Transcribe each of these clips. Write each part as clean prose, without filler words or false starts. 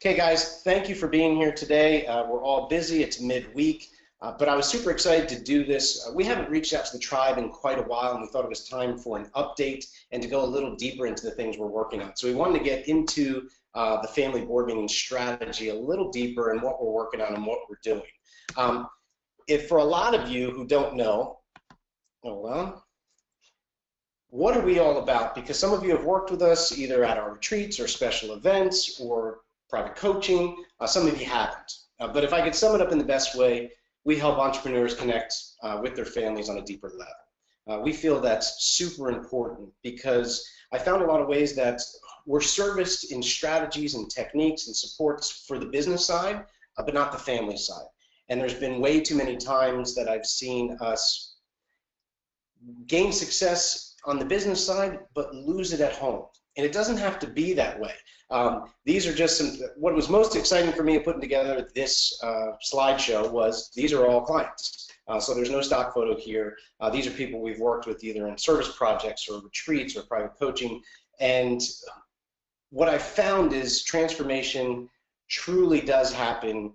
Okay, guys, thank you for being here today. We're all busy. It's midweek, but I was super excited to do this. We haven't reached out to the tribe in quite a while, and we thought it was time for an update and to go a little deeper into the things we're working on. So we wanted to get into the family board meeting strategy a little deeper and what we're working on and what we're doing. If for a lot of you who don't know, hold on. What are we all about? Because some of you have worked with us either at our retreats or special events or private coaching. Some of you haven't. But if I could sum it up in the best way, we help entrepreneurs connect with their families on a deeper level. We feel that's super important because I found a lot of ways that we're serviced in strategies and techniques and supports for the business side, but not the family side. And there's been way too many times that I've seen us gain success on the business side, but lose it at home. And it doesn't have to be that way. These are just some, what was most exciting for me in putting together this slideshow was these are all clients. So there's no stock photo here. These are people we've worked with either in service projects or retreats or private coaching. And what I found is transformation truly does happen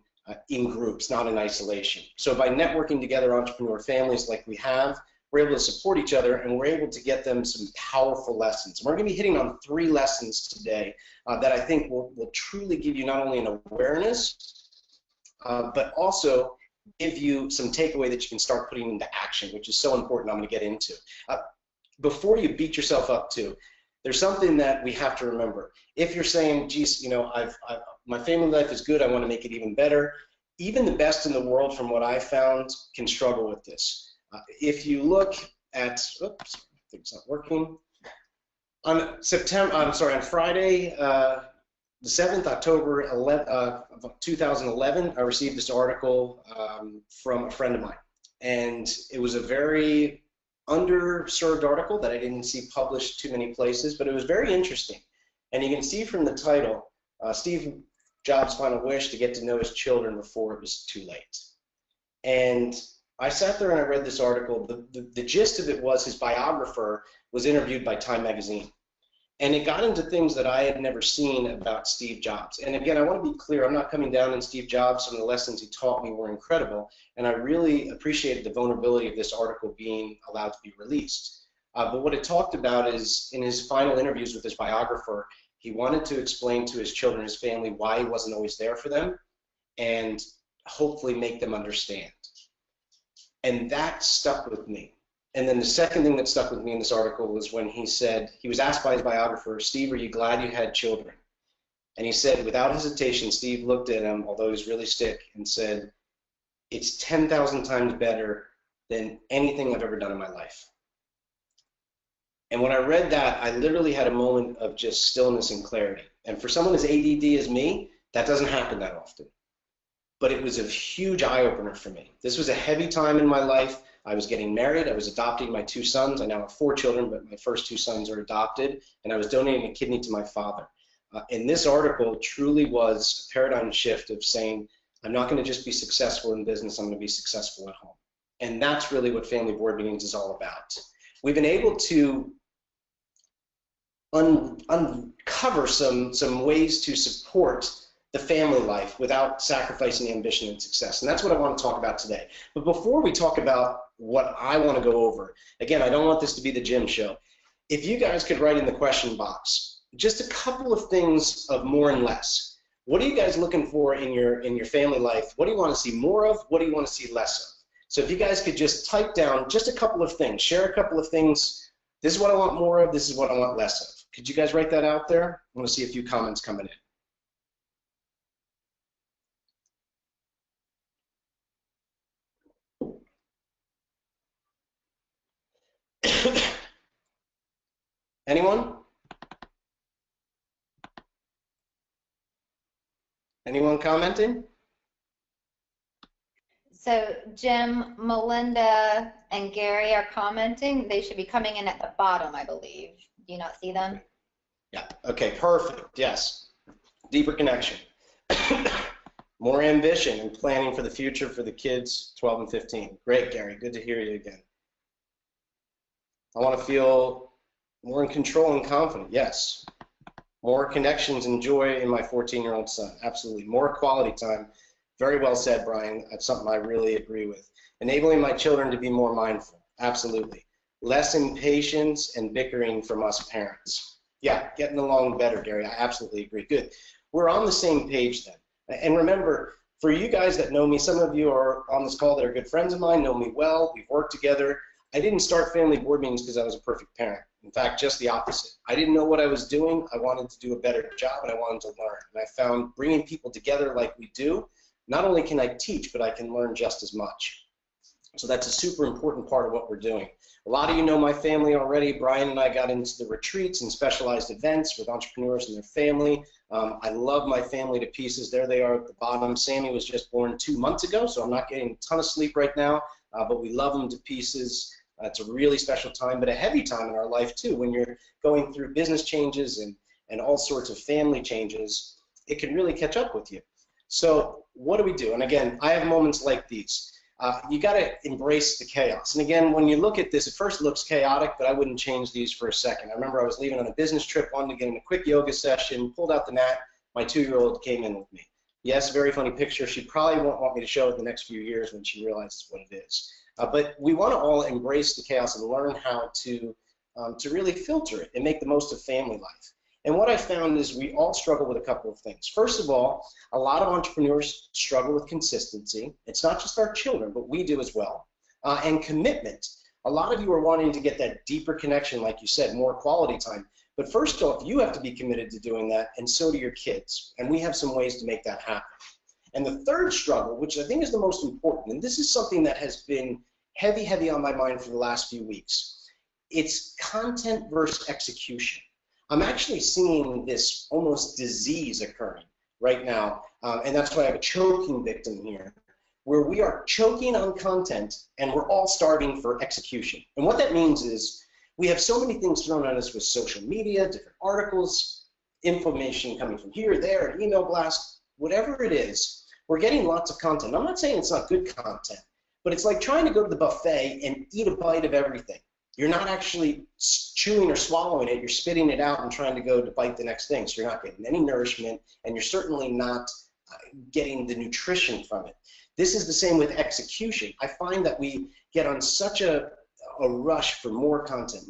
in groups, not in isolation. So by networking together entrepreneur families like we have, we're able to support each other and we're able to get them some powerful lessons. And we're going to be hitting on 3 lessons today that I think will truly give you not only an awareness, but also give you some takeaway that you can start putting into action, which is so important. I'm going to get into. Before you beat yourself up too, there's something that we have to remember. If you're saying, geez, you know, my family life is good, I want to make it even better, even the best in the world from what I found can struggle with this. If you look at, oops, I think it's not working. On Friday, the 7th, October 2011, I received this article from a friend of mine. And it was a very underserved article that I didn't see published too many places, but it was very interesting. And you can see from the title, Steve Jobs' final wish to get to know his children before it was too late. And I sat there and I read this article. The gist of it was his biographer was interviewed by Time magazine. And it got into things that I had never seen about Steve Jobs. And again, I want to be clear, I'm not coming down on Steve Jobs. Some of the lessons he taught me were incredible. And I really appreciated the vulnerability of this article being allowed to be released. But what it talked about is in his final interviews with his biographer, he wanted to explain to his children, his family, why he wasn't always there for them and hopefully make them understand. And that stuck with me. And then the second thing that stuck with me in this article was when he said, he was asked by his biographer, Steve, are you glad you had children? And he said, without hesitation, Steve looked at him, although he was really sick, and said, it's 10,000 times better than anything I've ever done in my life. And when I read that, I literally had a moment of just stillness and clarity. And for someone as ADD as me, that doesn't happen that often. But it was a huge eye-opener for me. This was a heavy time in my life. I was getting married. I was adopting my 2 sons. I now have 4 children, but my first 2 sons are adopted. And I was donating a kidney to my father. And this article truly was a paradigm shift of saying, I'm not going to just be successful in business, I'm going to be successful at home. And that's really what family board meetings is all about. We've been able to uncover some ways to support the family life without sacrificing ambition and success. And that's what I want to talk about today. But before we talk about what I want to go over, again, I don't want this to be the gym show. If you guys could write in the question box, just a couple of things of more and less. What are you guys looking for in your family life? What do you want to see more of? What do you want to see less of? So if you guys could just type down just a couple of things, share a couple of things. This is what I want more of. This is what I want less of. Could you guys write that out there? I want to see a few comments coming in. Anyone? Anyone commenting? So Jim, Melinda, and Gary are commenting. They should be coming in at the bottom, I believe. Do you not see them? Yeah, okay, perfect, yes. Deeper connection. More ambition and planning for the future for the kids 12 and 15. Great, Gary, good to hear you again. I want to feel more in control and confident, yes. More connections and joy in my 14-year-old son. Absolutely. More quality time. Very well said, Brian. That's something I really agree with. Enabling my children to be more mindful. Absolutely. Less impatience and bickering from us parents. Yeah, getting along better, Gary. I absolutely agree. Good. We're on the same page then. And remember, for you guys that know me, some of you are on this call that are good friends of mine, know me well. We've worked together. I didn't start family board meetings because I was a perfect parent. In fact, just the opposite. I didn't know what I was doing. I wanted to do a better job, and I wanted to learn. And I found bringing people together like we do, not only can I teach, but I can learn just as much. So that's a super important part of what we're doing. A lot of you know my family already. Brian and I got into the retreats and specialized events with entrepreneurs and their family. I love my family to pieces. There they are at the bottom. Sammy was just born 2 months ago, so I'm not getting a ton of sleep right now, but we love them to pieces. It's a really special time, but a heavy time in our life too. When you're going through business changes and all sorts of family changes, it can really catch up with you. So what do we do? And again, I have moments like these. You got to embrace the chaos. And again, when you look at this, it first looks chaotic, but I wouldn't change these for a second. I remember I was leaving on a business trip, wanted to get in a quick yoga session, pulled out the mat. My 2-year-old came in with me. Yes, very funny picture. She probably won't want me to show it the next few years when she realizes what it is. But we want to all embrace the chaos and learn how to really filter it and make the most of family life. And what I found is we all struggle with a couple of things. First of all, a lot of entrepreneurs struggle with consistency. It's not just our children, but we do as well. And commitment. A lot of you are wanting to get that deeper connection, like you said, more quality time. But first off, you have to be committed to doing that, and so do your kids. And we have some ways to make that happen. And the third struggle, which I think is the most important, and this is something that has been heavy on my mind for the last few weeks, it's content versus execution. I'm actually seeing this almost disease occurring right now, and that's why I have a choking victim here, where we are choking on content and we're all starving for execution. And what that means is we have so many things thrown at us with social media, different articles, information coming from here, there, an email blast, whatever it is, we're getting lots of content. I'm not saying it's not good content, but it's like trying to go to the buffet and eat a bite of everything. You're not actually chewing or swallowing it, you're spitting it out and trying to go to bite the next thing. So you're not getting any nourishment, and you're certainly not getting the nutrition from it. This is the same with execution. I find that we get on such a rush for more content,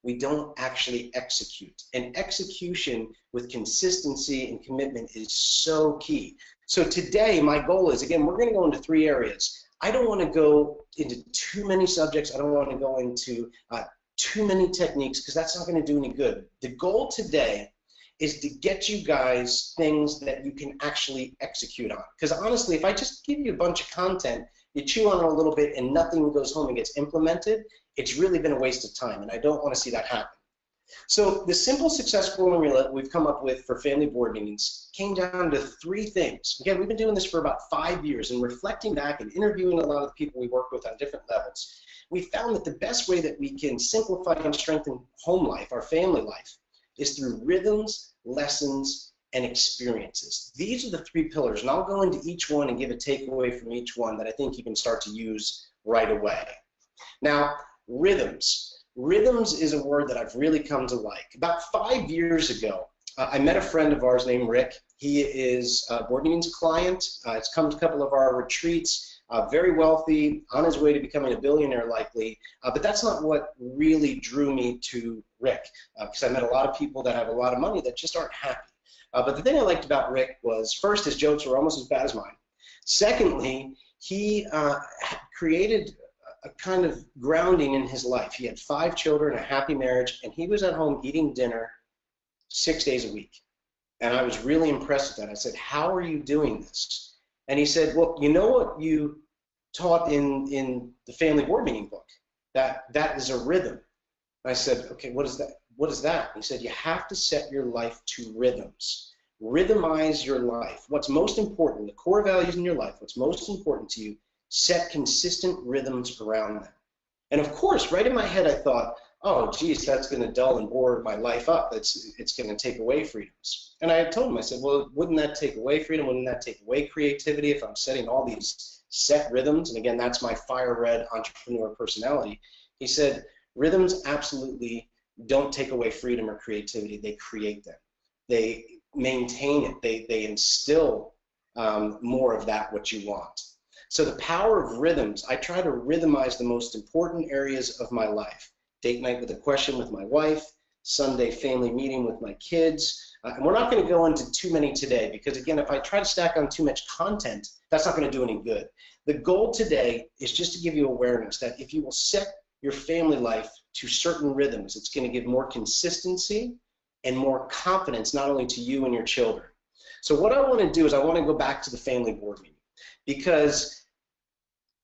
we don't actually execute. And execution with consistency and commitment is so key. So today, my goal is, again, we're going to go into 3 areas. I don't want to go into too many subjects. I don't want to go into too many techniques, because that's not going to do any good. The goal today is to get you guys things that you can actually execute on. Because honestly, if I just give you a bunch of content, you chew on it a little bit and nothing goes home and gets implemented, it's really been a waste of time, and I don't want to see that happen. So the simple success formula we've come up with for family board meetings came down to 3 things. Again, we've been doing this for about 5 years, and reflecting back and interviewing a lot of the people we work with on different levels, we found that the best way that we can simplify and strengthen home life, our family life, is through rhythms, lessons, and experiences. These are the 3 pillars, and I'll go into each one and give a takeaway from each one that I think you can start to use right away. Now, rhythms. Rhythms is a word that I've really come to like. About 5 years ago, I met a friend of ours named Rick. He is a board meetings client. He's come to a couple of our retreats, very wealthy, on his way to becoming a billionaire likely. But that's not what really drew me to Rick, because I met a lot of people that have a lot of money that just aren't happy. But the thing I liked about Rick was, first, his jokes were almost as bad as mine. Secondly, he created a kind of grounding in his life. He had 5 children, a happy marriage, and he was at home eating dinner 6 days a week. And I was really impressed with that. I said, how are you doing this? And he said, well, you know what you taught in the family board meeting book? That is a rhythm. And I said, okay, what is that? What is that? He said, you have to set your life to rhythms. Rhythmize your life. What's most important, the core values in your life, what's most important to you, set consistent rhythms around them. And of course, right in my head, I thought, oh, geez, that's going to dull and bore my life up. It's going to take away freedoms. And I told him, I said, well, wouldn't that take away freedom? Wouldn't that take away creativity if I'm setting all these set rhythms? And again, that's my fire red entrepreneur personality. He said, rhythms absolutely don't take away freedom or creativity, they create them. They maintain it, they instill more of that what you want. So the power of rhythms, I try to rhythmize the most important areas of my life. Date night with a question with my wife, Sunday family meeting with my kids. And we're not going to go into too many today because, again, if I try to stack on too much content, that's not going to do any good. The goal today is just to give you awareness that if you will set your family life to certain rhythms, it's going to give more consistency and more confidence not only to you and your children. So what I want to do is I want to go back to the family board meeting because,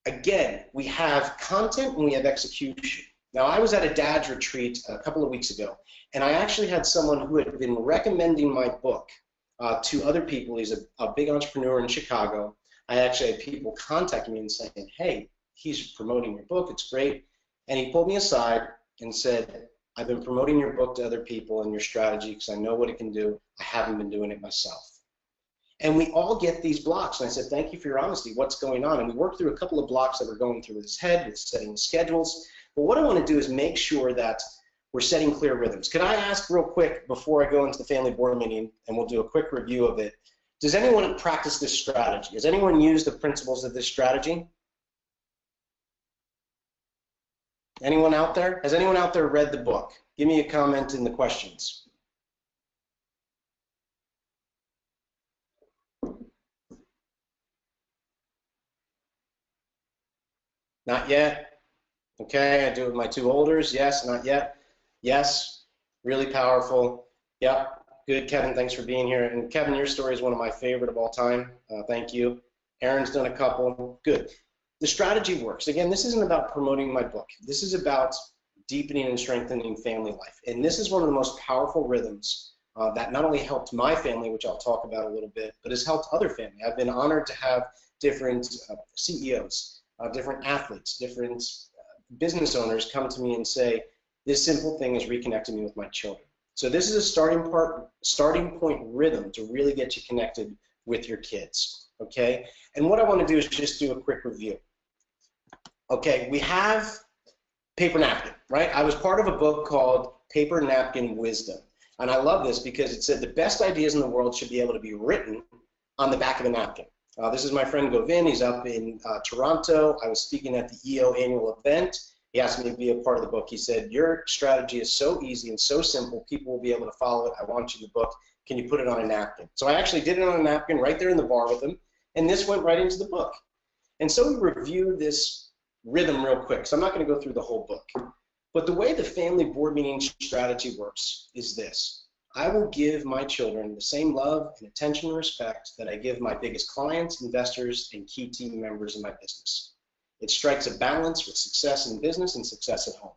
again, we have content and we have execution. Now, I was at a dad's retreat a couple of weeks ago, and I actually had someone who had been recommending my book to other people. He's a big entrepreneur in Chicago. I actually had people contact me and saying, hey, he's promoting your book, it's great. And he pulled me aside and said, I've been promoting your book to other people and your strategy because I know what it can do. I haven't been doing it myself. And we all get these blocks. And I said, thank you for your honesty. What's going on? And we worked through a couple of blocks that were going through his head with setting schedules. But what I want to do is make sure that we're setting clear rhythms. Could I ask real quick before I go into the family board meeting, and we'll do a quick review of it, does anyone practice this strategy? Has anyone used the principles of this strategy? Anyone out there? Has anyone out there read the book? Give me a comment in the questions. Not yet. Okay, I do it with my two olders. Yes, not yet. Yes, really powerful. Yep, good, Kevin. Thanks for being here. And Kevin, your story is one of my favorite of all time. Thank you. Aaron's done a couple. Good. The strategy works. Again, this isn't about promoting my book. This is about deepening and strengthening family life. And this is one of the most powerful rhythms that not only helped my family, which I'll talk about a little bit, but has helped other family. I've been honored to have different CEOs, different athletes, different business owners come to me and say, this simple thing is reconnecting me with my children. So this is a starting point rhythm to really get you connected with your kids, okay? And what I want to do is just do a quick review. Okay, we have paper napkin, right? I was part of a book called Paper Napkin Wisdom. And I love this because it said the best ideas in the world should be able to be written on the back of a napkin. This is my friend Govin. He's up in Toronto. I was speaking at the EO annual event. He asked me to be a part of the book. He said, your strategy is so easy and so simple, people will be able to follow it. I want you in the book. Can you put it on a napkin? So I actually did it on a napkin right there in the bar with him, and this went right into the book. And so we reviewed this rhythm real quick, so I'm not going to go through the whole book. But the way the family board meeting strategy works is this. I will give my children the same love and attention and respect that I give my biggest clients, investors, and key team members in my business. It strikes a balance with success in business and success at home.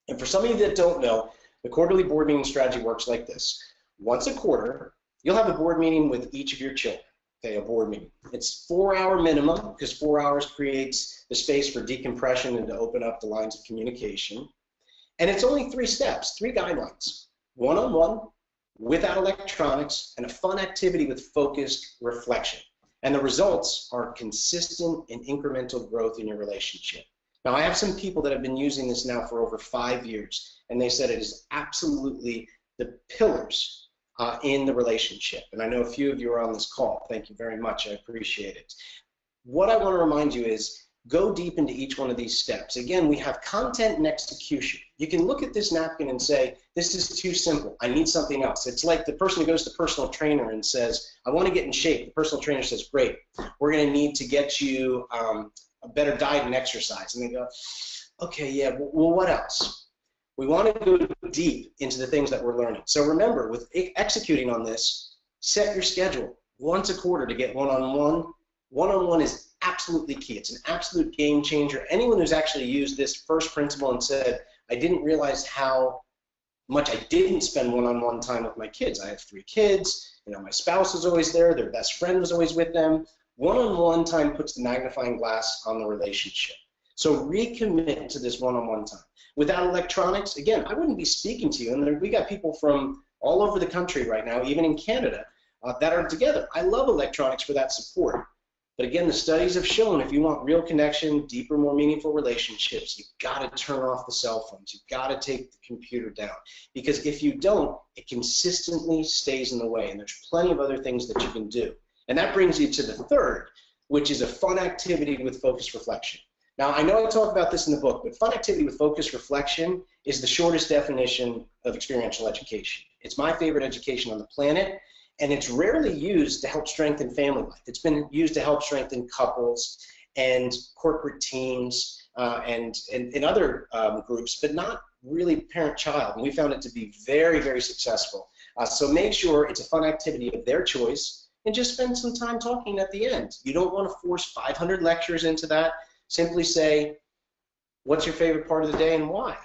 And for some of you that don't know, the quarterly board meeting strategy works like this. Once a quarter, you'll have a board meeting with each of your children. Okay, a board meeting. It's 4-hour minimum because 4 hours creates the space for decompression and to open up the lines of communication. And it's only 3 steps, 3 guidelines. One-on-one, without electronics, and a fun activity with focused reflection. And the results are consistent and incremental growth in your relationship. Now, I have some people that have been using this now for over 5 years, and they said it is absolutely the pillars in the relationship. And I know a few of you are on this call. Thank you very much. I appreciate it. What I want to remind you is go deep into each one of these steps. Again, we have content and execution. You can look at this napkin and say, this is too simple. I need something else. It's like the person who goes to the personal trainer and says, I want to get in shape. The personal trainer says, great. We're going to need to get you a better diet and exercise. And they go, okay, yeah, well, what else? We want to go deep into the things that we're learning. So remember, with executing on this, set your schedule once a quarter to get one-on-one. One-on-one is absolutely key. It's an absolute game changer. Anyone who's actually used this first principle and said, I didn't realize how much I didn't spend one-on-one time with my kids. I have 3 kids. You know, my spouse is always there. Their best friend was always with them. One-on-one time puts the magnifying glass on the relationship. So recommit to this one-on-one time. Without electronics, again, I wouldn't be speaking to you. And we got people from all over the country right now, even in Canada, that are together. I love electronics for that support. But again, the studies have shown if you want real connection, deeper, more meaningful relationships, you've got to turn off the cell phones. You've got to take the computer down. Because if you don't, it consistently stays in the way. And there's plenty of other things that you can do. And that brings you to the third, which is a fun activity with focused reflection. Now, I know I talk about this in the book, but fun activity with focused reflection is the shortest definition of experiential education. It's my favorite education on the planet. And it's rarely used to help strengthen family life. It's been used to help strengthen couples and corporate teams and other groups, but not really parent-child. And we found it to be very, very successful. So make sure it's a fun activity of their choice and just spend some time talking at the end. You don't want to force 500 lectures into that. Simply say, what's your favorite part of the day and why?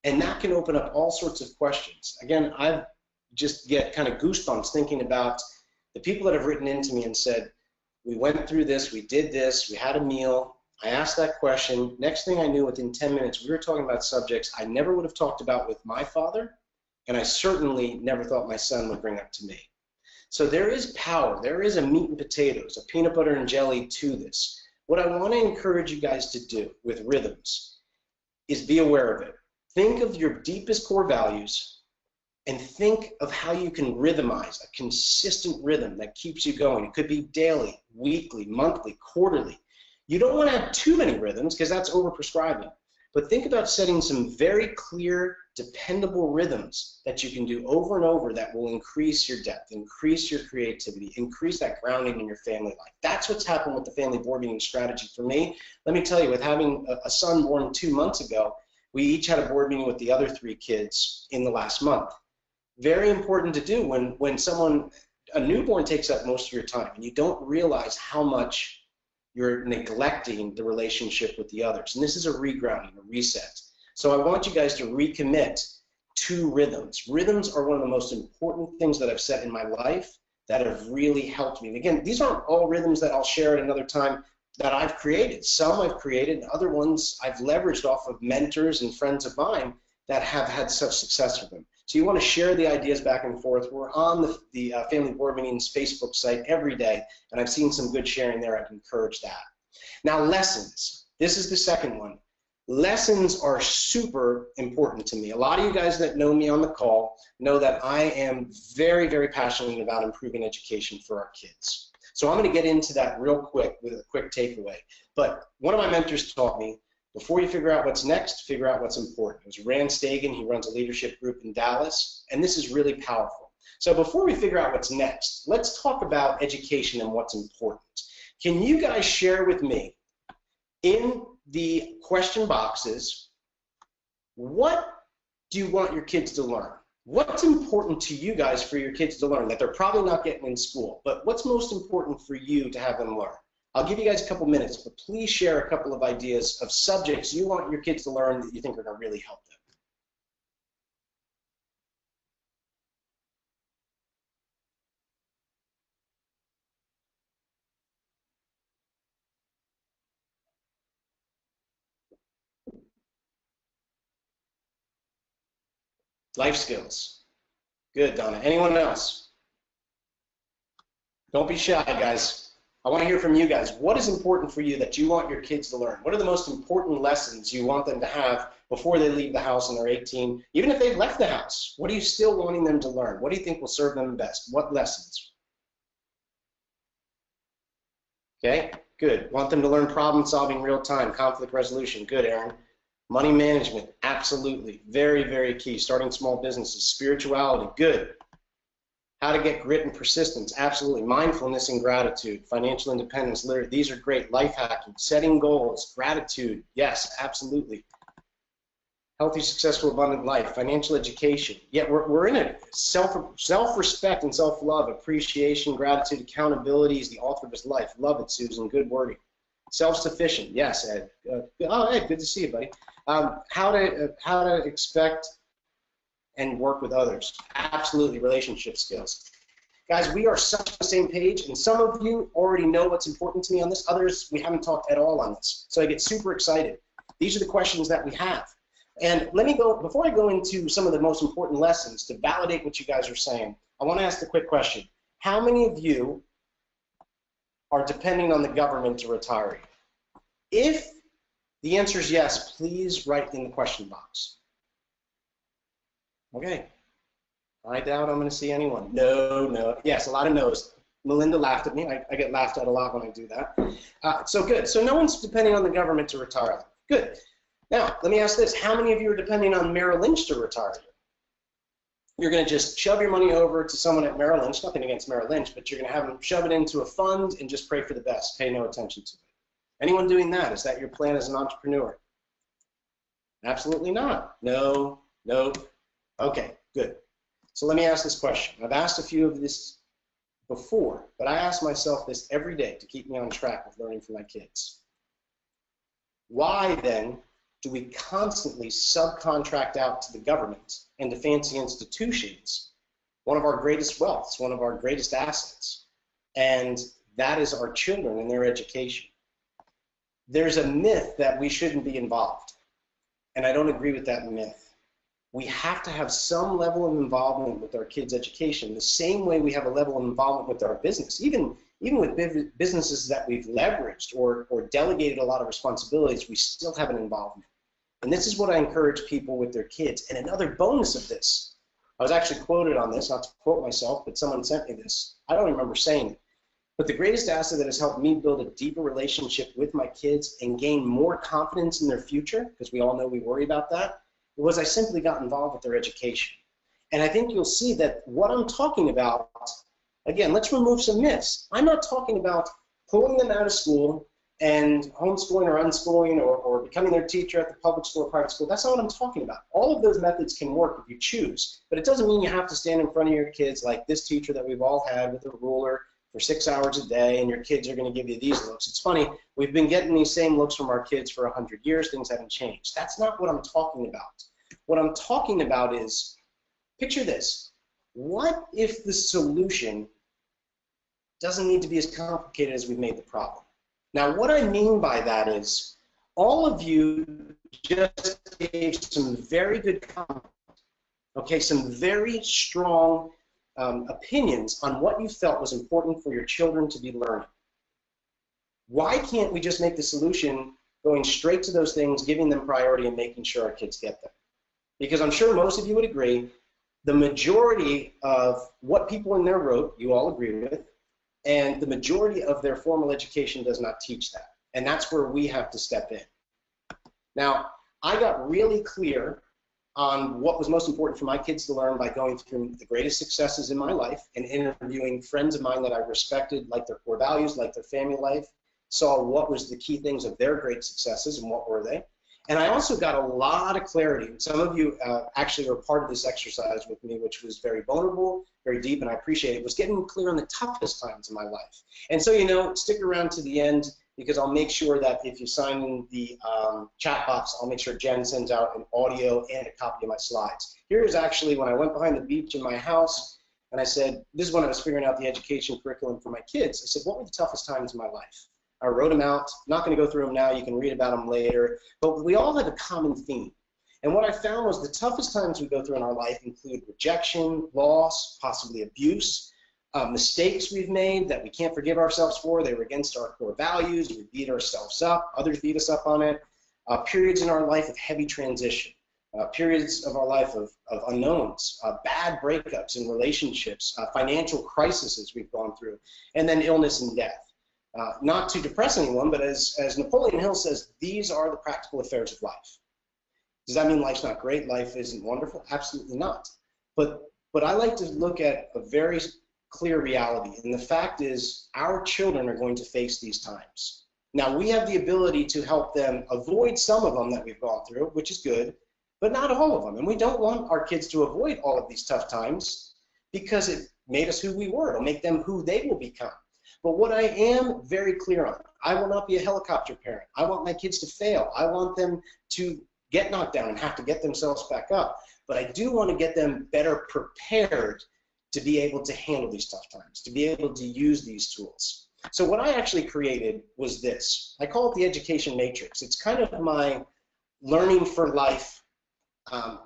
And that can open up all sorts of questions. Again, I've just get kind of goosebumps thinking about the people that have written into me and said, we went through this, we did this, we had a meal, I asked that question, next thing I knew, within 10 minutes, we were talking about subjects I never would have talked about with my father, and I certainly never thought my son would bring up to me. So there is power, there is a meat and potatoes, a peanut butter and jelly to this. What I want to encourage you guys to do with rhythms is be aware of it. Think of your deepest core values, and think of how you can rhythmize a consistent rhythm that keeps you going. It could be daily, weekly, monthly, quarterly. You don't want to have too many rhythms because that's overprescribing. But think about setting some very clear, dependable rhythms that you can do over and over that will increase your depth, increase your creativity, increase that grounding in your family life. That's what's happened with the family board meeting strategy for me. Let me tell you, with having a son born 2 months ago, we each had a board meeting with the other 3 kids in the last month. Very important to do when a newborn takes up most of your time and you don't realize how much you're neglecting the relationship with the others. And this is a regrounding, a reset. So I want you guys to recommit to rhythms. Rhythms are one of the most important things that I've set in my life that have really helped me. And again, these aren't all rhythms that I'll share at another time that I've created. Some I've created, other ones I've leveraged off of mentors and friends of mine that have had such success with them. So you want to share the ideas back and forth. We're on the Family Board Meetings Facebook site every day, and I've seen some good sharing there. I'd encourage that. Now, lessons. This is the second one. Lessons are super important to me. A lot of you guys that know me on the call know that I am very, very passionate about improving education for our kids. So I'm going to get into that real quick with a quick takeaway. But one of my mentors taught me, before you figure out what's next, figure out what's important. It was Rand Stagen. He runs a leadership group in Dallas, and this is really powerful. So before we figure out what's next, let's talk about education and what's important. Can you guys share with me in the question boxes, what do you want your kids to learn? What's important to you guys for your kids to learn that they're probably not getting in school, but what's most important for you to have them learn? I'll give you guys a couple minutes, but please share a couple of ideas of subjects you want your kids to learn that you think are going to really help them. Life skills. Good, Donna. Anyone else? Don't be shy, guys. I want to hear from you guys. What is important for you that you want your kids to learn? What are the most important lessons you want them to have before they leave the house and they're 18? Even if they've left the house, what are you still wanting them to learn? What do you think will serve them best? What lessons? Okay, good. Want them to learn problem solving real time, conflict resolution. Good, Aaron. Money management, absolutely. Very, very key. Starting small businesses. Spirituality, good. How to get grit and persistence, absolutely. Mindfulness and gratitude, financial independence, literally, these are great. Life hacking, setting goals, gratitude, yes, absolutely. Healthy, successful, abundant life, financial education. Yeah, we're in it. Self-respect and self-love, appreciation, gratitude, accountability is the author of his life. Love it, Susan, good wording. Self-sufficient, yes, Ed. Oh, Ed, good to see you, buddy. How to expect and work with others. Absolutely, relationship skills. Guys, we are such on the same page, and some of you already know what's important to me on this. Others, we haven't talked at all on this. So I get super excited. These are the questions that we have. And let me go, before I go into some of the most important lessons to validate what you guys are saying, I want to ask the quick question. How many of you are depending on the government to retire you? If the answer is yes, please write in the question box. Okay. I doubt I'm going to see anyone. No, no. Yes, a lot of no's. Melinda laughed at me. I get laughed at a lot when I do that. So good. So no one's depending on the government to retire them. Good. Now, let me ask this. How many of you are depending on Merrill Lynch to retire you? You're going to just shove your money over to someone at Merrill Lynch, nothing against Merrill Lynch, but you're going to have them shove it into a fund and just pray for the best. Pay no attention to it. Anyone doing that? Is that your plan as an entrepreneur? Absolutely not. No, nope. Okay, good. So let me ask this question. I've asked a few of this before, but I ask myself this every day to keep me on track with learning from my kids. Why then do we constantly subcontract out to the government and to fancy institutions one of our greatest wealths, one of our greatest assets? And that is our children and their education. There's a myth that we shouldn't be involved, and I don't agree with that myth. We have to have some level of involvement with our kids' education, the same way we have a level of involvement with our business. Even with businesses that we've leveraged or delegated a lot of responsibilities, we still have an involvement. And this is what I encourage people with their kids. And another bonus of this, I was actually quoted on this, not to quote myself, but someone sent me this. I don't remember saying it. But the greatest asset that has helped me build a deeper relationship with my kids and gain more confidence in their future, because we all know we worry about that, was I simply got involved with their education. And I think you'll see that what I'm talking about, again, let's remove some myths. I'm not talking about pulling them out of school and homeschooling or unschooling or becoming their teacher at the public school or private school. That's not what I'm talking about. All of those methods can work if you choose, but it doesn't mean you have to stand in front of your kids like this teacher that we've all had with a ruler for 6 hours a day, and your kids are going to give you these looks. It's funny, we've been getting these same looks from our kids for 100 years. Things haven't changed. That's not what I'm talking about. What I'm talking about is, picture this. What if the solution doesn't need to be as complicated as we've made the problem? Now, what I mean by that is, all of you just gave some very good comments, okay, some very strong opinions on what you felt was important for your children to be learning. Why can't we just make the solution going straight to those things, giving them priority, and making sure our kids get them? Because I'm sure most of you would agree, the majority of what people in there wrote, you all agree with, and the majority of their formal education does not teach that. And that's where we have to step in. Now, I got really clear on what was most important for my kids to learn by going through the greatest successes in my life and interviewing friends of mine that I respected, like their core values, like their family life, saw what was the key things of their great successes and what were they. And I also got a lot of clarity. Some of you actually were part of this exercise with me, which was very vulnerable, very deep, and I appreciate it. Was getting clear on the toughest times in my life. And so, you know, stick around to the end, because I'll make sure that if you sign in the chat box, I'll make sure Jen sends out an audio and a copy of my slides. Here's actually when I went behind the beach in my house, and I said, this is when I was figuring out the education curriculum for my kids. I said, what were the toughest times in my life? I wrote them out. I'm not going to go through them now. You can read about them later. But we all have a common theme. And what I found was the toughest times we go through in our life include rejection, loss, possibly abuse, mistakes we've made that we can't forgive ourselves for. They were against our core values. We beat ourselves up. Others beat us up on it. Periods in our life of heavy transition. Periods of our life of unknowns, bad breakups in relationships, financial crises we've gone through, and then illness and death. Not to depress anyone, but as Napoleon Hill says, these are the practical affairs of life. Does that mean life's not great? Life isn't wonderful? Absolutely not. But I like to look at a very clear reality, and the fact is our children are going to face these times. Now, we have the ability to help them avoid some of them that we've gone through, which is good, but not all of them. And we don't want our kids to avoid all of these tough times because it made us who we were. It'll make them who they will become. But what I am very clear on, I will not be a helicopter parent. I want my kids to fail. I want them to get knocked down and have to get themselves back up. But I do want to get them better prepared to be able to handle these tough times, to be able to use these tools. So what I actually created was this. I call it the education matrix. It's kind of my learning for life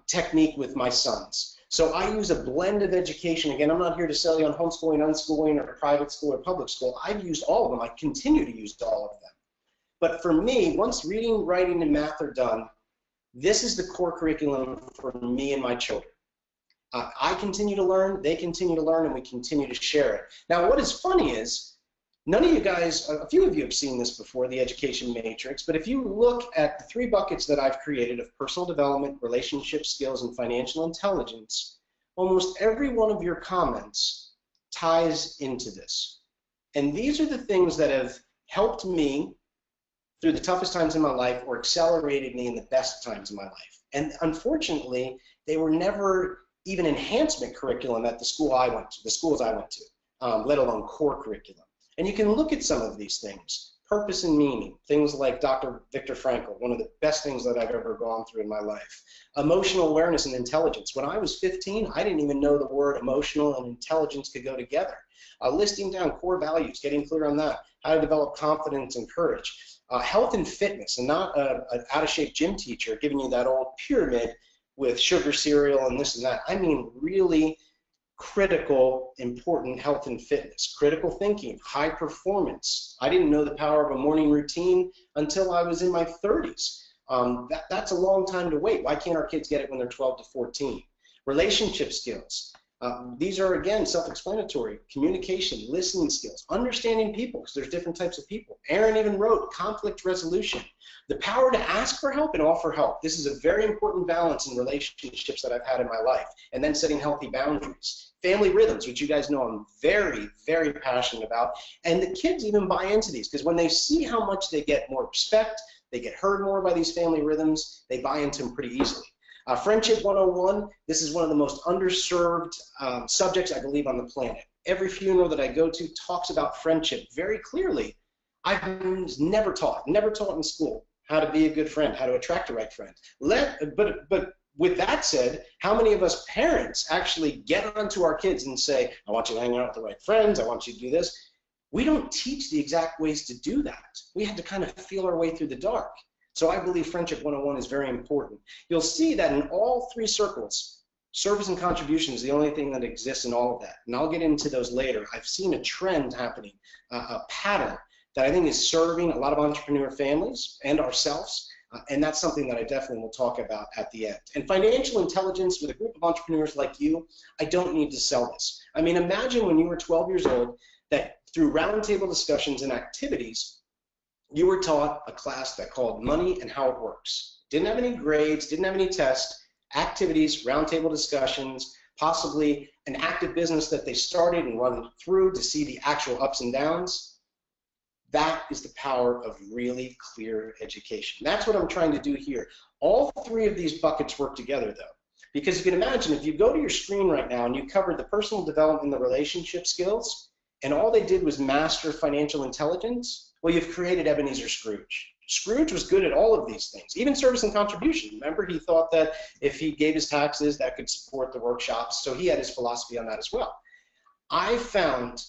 technique with my sons. So I use a blend of education. Again, I'm not here to sell you on homeschooling, unschooling, or private school or public school. I've used all of them. I continue to use all of them. But for me, once reading, writing, and math are done, this is the core curriculum for me and my children. I continue to learn, they continue to learn, and we continue to share it. Now, what is funny is, none of you guys, a few of you have seen this before, the education matrix, but if you look at the 3 buckets that I've created of personal development, relationship skills, and financial intelligence, almost every one of your comments ties into this. And these are the things that have helped me through the toughest times in my life or accelerated me in the best times in my life. And unfortunately, they were never even enhancement curriculum at the school I went to, the schools I went to, let alone core curriculum. And you can look at some of these things, purpose and meaning, things like Dr. Viktor Frankl, one of the best things that I've ever gone through in my life. Emotional awareness and intelligence. When I was 15, I didn't even know the word emotional and intelligence could go together. Listing down core values, getting clear on that, how to develop confidence and courage. Health and fitness, and not an out-of-shape gym teacher giving you that old pyramid with sugar cereal and this and that. I mean really critical, important health and fitness, critical thinking, high performance. I didn't know the power of a morning routine until I was in my 30s. That's a long time to wait. Why can't our kids get it when they're 12 to 14? Relationship skills. These are, again, self-explanatory. Communication, listening skills, understanding people, because there's different types of people. Aaron even wrote conflict resolution. The power to ask for help and offer help. This is a very important balance in relationships that I've had in my life. And then setting healthy boundaries. Family rhythms, which you guys know I'm very, very passionate about. And the kids even buy into these, because when they see how much they get more respect, they get heard more by these family rhythms, they buy into them pretty easily. Friendship 101, this is one of the most underserved subjects, I believe, on the planet. Every funeral that I go to talks about friendship very clearly. I've never taught in school how to be a good friend, how to attract the right friend. But with that said, how many of us parents actually get onto our kids and say, I want you to hang out with the right friends, I want you to do this? We don't teach the exact ways to do that. We have to kind of feel our way through the dark. So I believe Friendship 101 is very important. You'll see that in all 3 circles, service and contribution is the only thing that exists in all of that. And I'll get into those later. I've seen a trend happening, a pattern that I think is serving a lot of entrepreneur families and ourselves. And that's something that I definitely will talk about at the end. And financial intelligence with a group of entrepreneurs like you, I don't need to sell this. I mean, imagine when you were 12 years old that through roundtable discussions and activities, you were taught a class that called Money and How It Works. Didn't have any grades, didn't have any tests, activities, roundtable discussions, possibly an active business that they started and run through to see the actual ups and downs. That is the power of really clear education. That's what I'm trying to do here. All 3 of these buckets work together, though, because you can imagine if you go to your screen right now and you covered the personal development and the relationship skills, and all they did was master financial intelligence, well, you've created Ebenezer Scrooge. Scrooge was good at all of these things, even service and contribution. Remember, he thought that if he gave his taxes, that could support the workshops, so he had his philosophy on that as well. I found,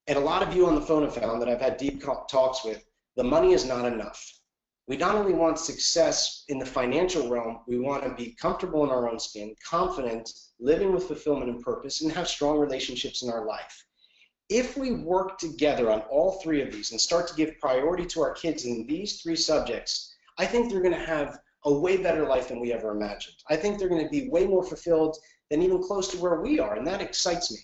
and a lot of you on the phone have found that I've had deep talks with, the money is not enough. We not only want success in the financial realm, we want to be comfortable in our own skin, confident, living with fulfillment and purpose, and have strong relationships in our life. If we work together on all 3 of these and start to give priority to our kids in these 3 subjects, I think they're going to have a way better life than we ever imagined. I think they're going to be way more fulfilled than even close to where we are, and that excites me.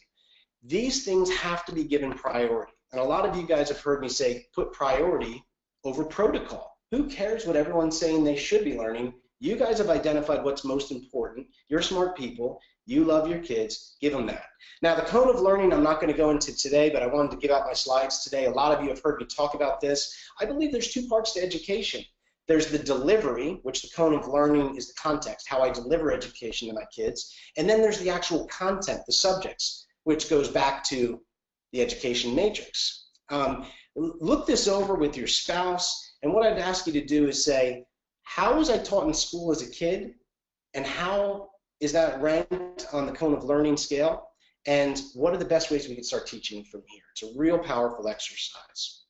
These things have to be given priority. And a lot of you guys have heard me say, put priority over protocol. Who cares what everyone's saying they should be learning? You guys have identified what's most important. You're smart people. You love your kids. Give them that. Now, the cone of learning I'm not going to go into today, but I wanted to give out my slides today. A lot of you have heard me talk about this. I believe there's 2 parts to education. There's the delivery, which the cone of learning is the context, how I deliver education to my kids. And then there's the actual content, the subjects, which goes back to the education matrix. Look this over with your spouse, and what I'd ask you to do is say, how was I taught in school as a kid, and how is that ranked on the cone of learning scale, and what are the best ways we can start teaching from here? It's a real powerful exercise.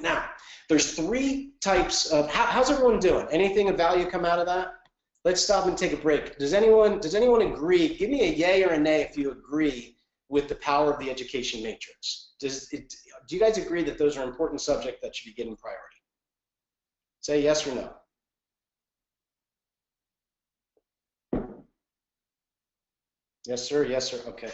Now, there's 3 types of, how's everyone doing? Anything of value come out of that? Let's stop and take a break. Does anyone agree? Give me a yay or a nay if you agree with the power of the education matrix. Do you guys agree that those are important subjects that should be given priority? Say yes or no. Yes, sir. Yes, sir. Okay.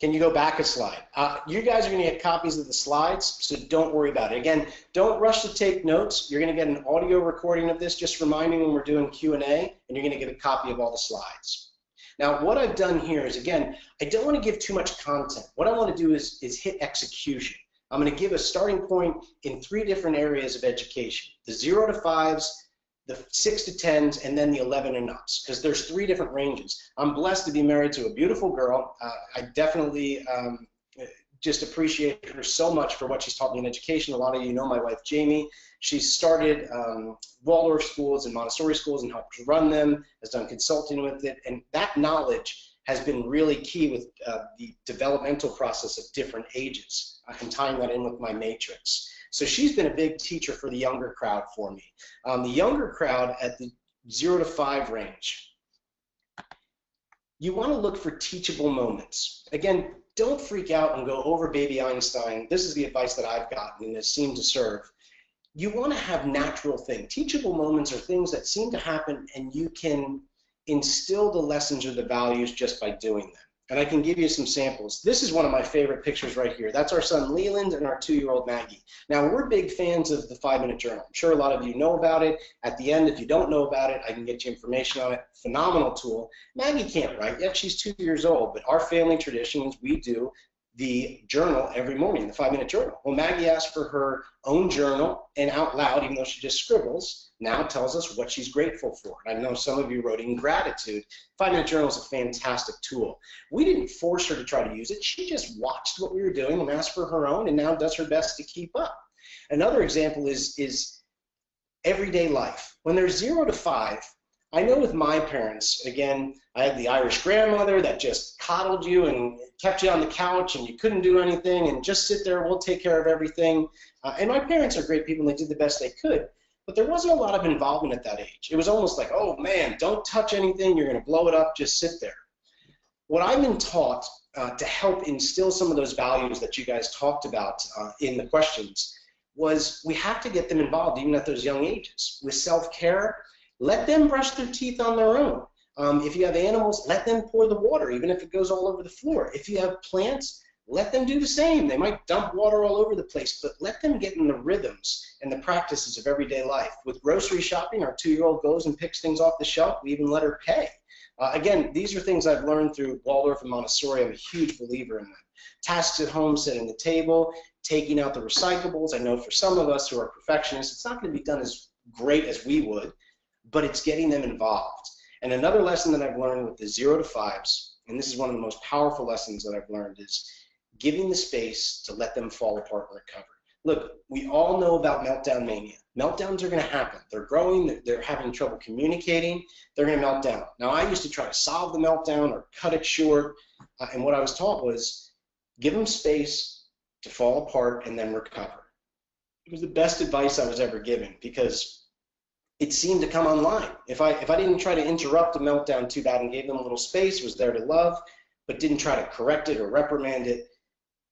Can you go back a slide? You guys are going to get copies of the slides, so don't worry about it. Again, don't rush to take notes. You're going to get an audio recording of this, just reminding when we're doing Q&A, and you're going to get a copy of all the slides. Now, what I've done here is, again, I don't want to give too much content. What I want to do is hit execution. I'm going to give a starting point in 3 different areas of education: the 0 to 5s, the 6 to 10s, and then the 11 and ups, because there's 3 different ranges. I'm blessed to be married to a beautiful girl. I definitely just appreciate her so much for what she's taught me in education. A lot of you know my wife, Jamie. She's started Waldorf schools and Montessori schools and helped run them, has done consulting with it, and that knowledge has been really key with the developmental process of different ages and tying that in with my matrix. So she's been a big teacher for the younger crowd for me. The younger crowd at the 0 to 5 range, you want to look for teachable moments. Again, don't freak out and go over baby Einstein. This is the advice that I've gotten and has seemed to serve. You want to have natural things. Teachable moments are things that seem to happen and you can instill the lessons or the values just by doing them. And I can give you some samples. This is one of my favorite pictures right here. That's our son Leland and our 2-year-old Maggie. Now, we're big fans of the 5-minute journal. I'm sure a lot of you know about it. At the end, if you don't know about it, I can get you information on it. Phenomenal tool. Maggie can't write yet. She's 2 years old, but our family tradition is we do the journal every morning, the 5-minute journal. Well, Maggie asked for her own journal, and out loud, even though she just scribbles, now tells us what she's grateful for. And I know some of you wrote in gratitude. 5-minute journal is a fantastic tool. We didn't force her to try to use it. She just watched what we were doing and asked for her own, and now does her best to keep up. Another example is everyday life. When they're 0 to 5, I know with my parents, again, I had the Irish grandmother that just coddled you and kept you on the couch and you couldn't do anything and just sit there, we'll take care of everything. And my parents are great people and they did the best they could. But there wasn't a lot of involvement at that age. It was almost like, oh man, don't touch anything, you're going to blow it up, just sit there. What I've been taught to help instill some of those values that you guys talked about in the questions was we have to get them involved even at those young ages. With self-care, let them brush their teeth on their own. If you have animals, let them pour the water, even if it goes all over the floor. If you have plants, let them do the same. They might dump water all over the place, but let them get in the rhythms and the practices of everyday life. With grocery shopping, our 2-year-old goes and picks things off the shelf. We even let her pay. Again, these are things I've learned through Waldorf and Montessori. I'm a huge believer in them. Tasks at home, setting the table, taking out the recyclables. I know for some of us who are perfectionists, it's not going to be done as great as we would, but it's getting them involved. And another lesson that I've learned with the 0 to 5s, and this is one of the most powerful lessons that I've learned, is giving the space to let them fall apart and recover. Look, we all know about meltdown mania. Meltdowns are going to happen. They're growing, they're having trouble communicating, they're going to melt down. Now, I used to try to solve the meltdown or cut it short, and what I was taught was give them space to fall apart and then recover. It was the best advice I was ever given because it seemed to come online. If I didn't try to interrupt the meltdown too bad and gave them a little space, was there to love, but didn't try to correct it or reprimand it,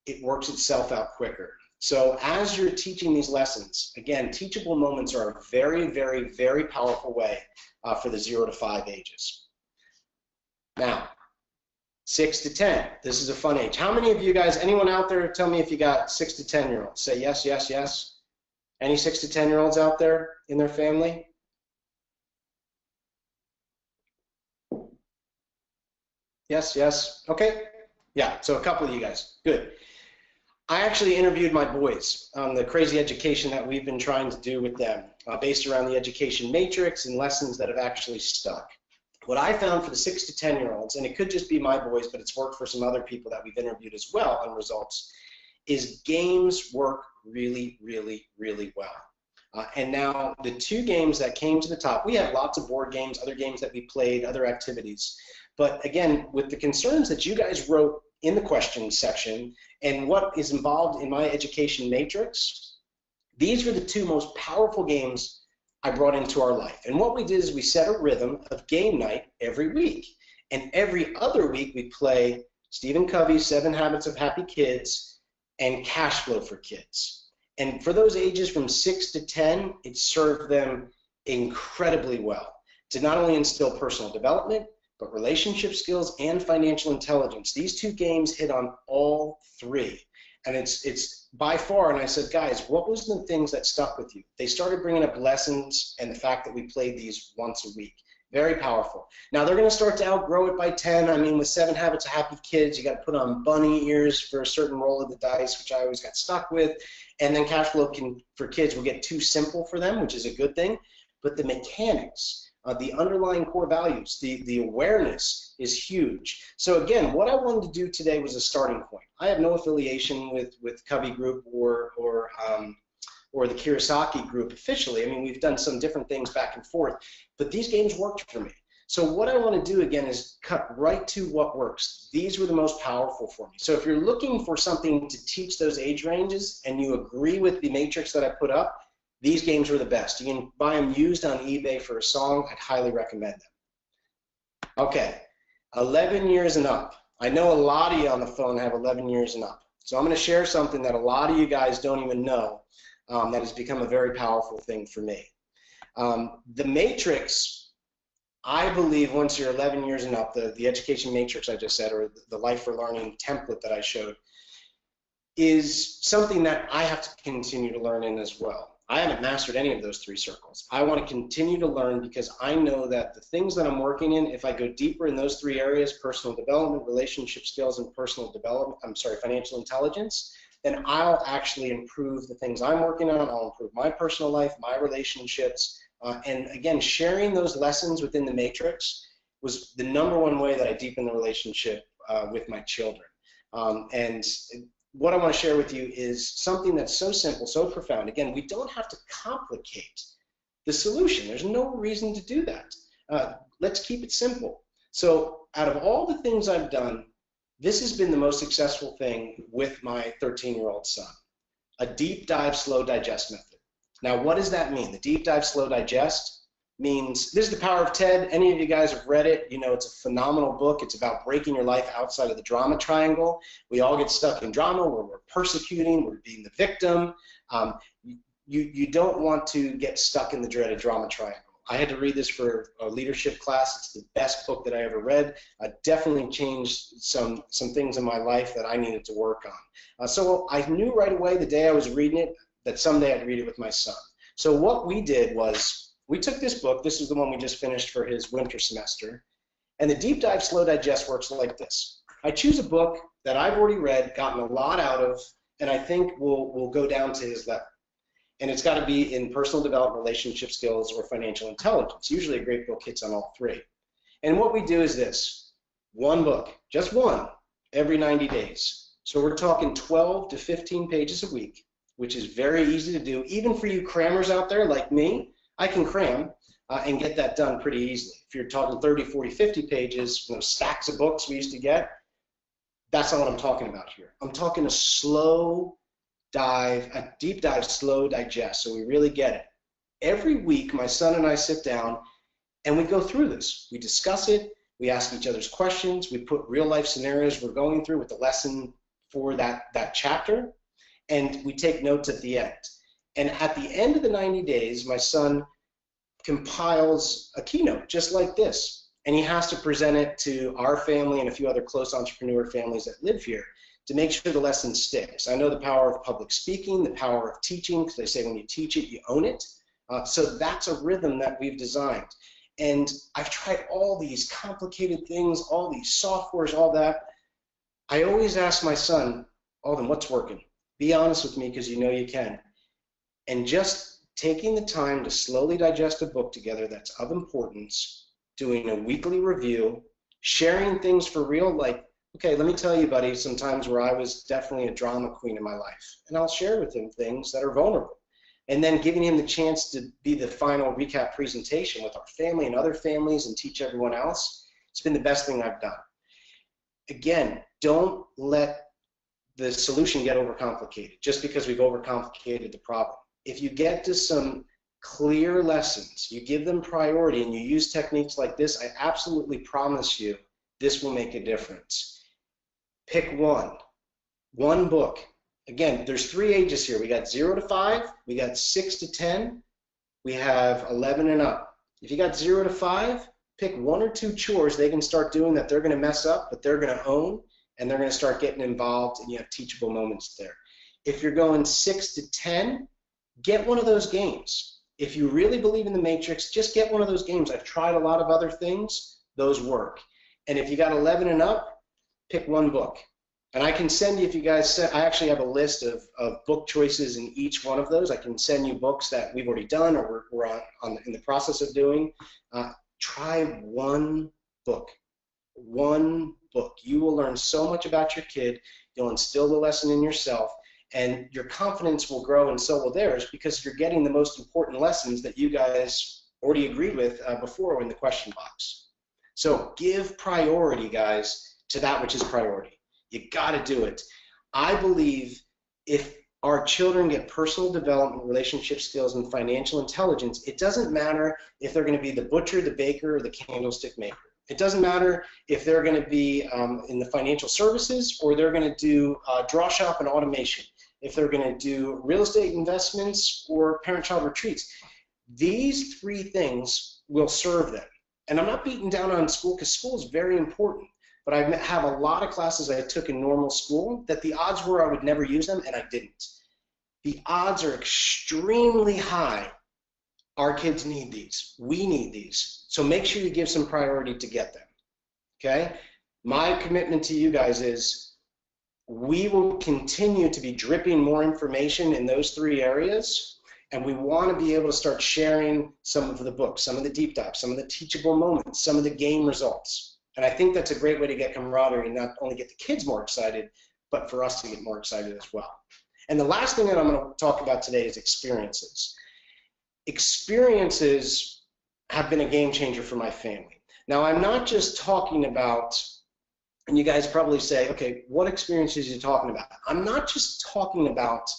it works itself out quicker. So as you're teaching these lessons, again, teachable moments are a very, very, very powerful way for the 0 to 5 ages. Now, 6 to 10, this is a fun age. How many of you guys, anyone out there, tell me if you got 6 to 10-year-olds? Say yes, yes, yes. Any 6 to 10-year-olds out there in their family? Yes, yes, okay. Yeah, so a couple of you guys, good. I actually interviewed my boys on the crazy education that we've been trying to do with them, based around the education matrix and lessons that have actually stuck. What I found for the 6 to 10-year-olds, and it could just be my boys, but it's worked for some other people that we've interviewed as well on results, is games work really, really, really well. And now the 2 games that came to the top, we have lots of board games, other games that we played, other activities. But again, with the concerns that you guys wrote in the questions section and what is involved in my education matrix, these were the 2 most powerful games I brought into our life. And what we did is we set a rhythm of game night every week. And every other week we play Stephen Covey's 7 Habits of Happy Kids and Cash Flow for Kids. And for those ages from 6 to 10, it served them incredibly well to not only instill personal development, but relationship skills and financial intelligence. These 2 games hit on all 3. And it's by far, and I said, guys, what was the things that stuck with you? They started bringing up lessons and the fact that we played these once a week. Very powerful. Now they're going to start to outgrow it by 10. I mean, with 7 Habits of Happy Kids, you got to put on bunny ears for a certain roll of the dice, which I always got stuck with. And then Cash Flow for Kids will get too simple for them, which is a good thing. But the mechanics, the underlying core values, the awareness is huge. So again, what I wanted to do today was a starting point. I have no affiliation with Covey Group or the Kiyosaki Group officially. I mean, we've done some different things back and forth, but these games worked for me. So what I want to do again is cut right to what works. These were the most powerful for me. So if you're looking for something to teach those age ranges and you agree with the matrix that I put up, these games were the best. You can buy them used on eBay for a song. I'd highly recommend them. Okay, 11 years and up. I know a lot of you on the phone have 11 years and up. So I'm going to share something that a lot of you guys don't even know that has become a very powerful thing for me. The matrix, I believe once you're 11 years and up, the education matrix I just said, or the Life for Learning template that I showed, is something that I have to continue to learn in as well. I haven't mastered any of those 3 circles. I want to continue to learn because I know that the things that I'm working in, if I go deeper in those 3 areas, personal development, relationship skills, and financial intelligence, then I'll actually improve the things I'm working on. I'll improve my personal life, my relationships, and again, sharing those lessons within the matrix was the #1 way that I deepen the relationship with my children. And what I want to share with you is something that's so simple, so profound. Again, we don't have to complicate the solution. There's no reason to do that. Let's keep it simple. So out of all the things I've done, this has been the most successful thing with my 13-year-old son, a deep dive, slow digest method. Now, what does that mean? The deep dive, slow digest means, this is The Power of TED. Any of you guys have read it, you know it's a phenomenal book. It's about breaking your life outside of the drama triangle. We all get stuck in drama where we're persecuting, we're being the victim. You don't want to get stuck in the dreaded drama triangle. I had to read this for a leadership class. It's the best book that I ever read. Definitely changed some things in my life that I needed to work on. So I knew right away the day I was reading it that someday I'd read it with my son. So what we did was, we took this book, this is the one we just finished for his winter semester, and the Deep Dive Slow Digest works like this. I choose a book that I've already read, gotten a lot out of, and I think will go down to his level. And it's got to be in personal development, relationship skills, or financial intelligence. Usually a great book hits on all 3. And what we do is this, 1 book, just 1, every 90 days. So we're talking 12 to 15 pages a week, which is very easy to do. Even for you crammers out there like me, I can cram and get that done pretty easily. If you're talking 30, 40, 50 pages, stacks of books we used to get, that's not what I'm talking about here. I'm talking a slow dive, a deep dive, slow digest, so we really get it. Every week, my son and I sit down and we go through this. We discuss it, we ask each other's questions, we put real life scenarios we're going through with the lesson for that chapter, and we take notes at the end. And at the end of the 90 days, my son compiles a keynote just like this. And he has to present it to our family and a few other close entrepreneur families that live here to make sure the lesson sticks. I know the power of public speaking, the power of teaching, because they say when you teach it, you own it. So that's a rhythm that we've designed. And I've tried all these complicated things, all these softwares, all that. I always ask my son, Alden, what's working? Be honest with me because you know you can. And just taking the time to slowly digest a book together that's of importance, doing a weekly review, sharing things for real, like, okay, let me tell you, buddy, some times where I was definitely a drama queen in my life. And I'll share with him things that are vulnerable. And then giving him the chance to be the final recap presentation with our family and other families and teach everyone else. It's been the best thing I've done. Again, don't let the solution get overcomplicated just because we've overcomplicated the problem. If you get to some clear lessons, you give them priority, and you use techniques like this, I absolutely promise you this will make a difference. Pick one book. Again, there's 3 ages here. We got 0 to 5, we got 6 to 10, we have 11 and up. If you got 0 to 5, pick 1 or 2 chores they can start doing that they're going to mess up, but they're going to own, and they're going to start getting involved, and you have teachable moments there. If you're going 6 to 10, get one of those games. If you really believe in the matrix, just get one of those games. I've tried a lot of other things. Those work. And if you got 11 and up, pick one book. And I can send you, if you guys, I actually have a list of book choices in each one of those. I can send you books that we've already done or we're in the process of doing. Try one book. One book. You will learn so much about your kid. You'll instill the lesson in yourself. And your confidence will grow, and so will theirs, because you're getting the most important lessons that you guys already agreed with before in the question box. So give priority, guys, to that which is priority. You got to do it. I believe if our children get personal development, relationship skills, and financial intelligence, it doesn't matter if they're going to be the butcher, the baker, or the candlestick maker. It doesn't matter if they're going to be in the financial services or they're going to do draw shop and automation, if they're going to do real estate investments or parent-child retreats. These 3 things will serve them. And I'm not beating down on school, because school is very important. But I have a lot of classes I took in normal school that the odds were I would never use them, and I didn't. The odds are extremely high. Our kids need these. We need these. So make sure you give some priority to get them. Okay? My commitment to you guys is we will continue to be dripping more information in those 3 areas, and we want to be able to start sharing some of the books, some of the deep dives, some of the teachable moments, some of the game results. And I think that's a great way to get camaraderie and not only get the kids more excited, but for us to get more excited as well. And the last thing that I'm going to talk about today is experiences. Experiences have been a game changer for my family. Now, I'm not just talking about, and you guys probably say, okay, what experiences are you talking about? I'm not just talking about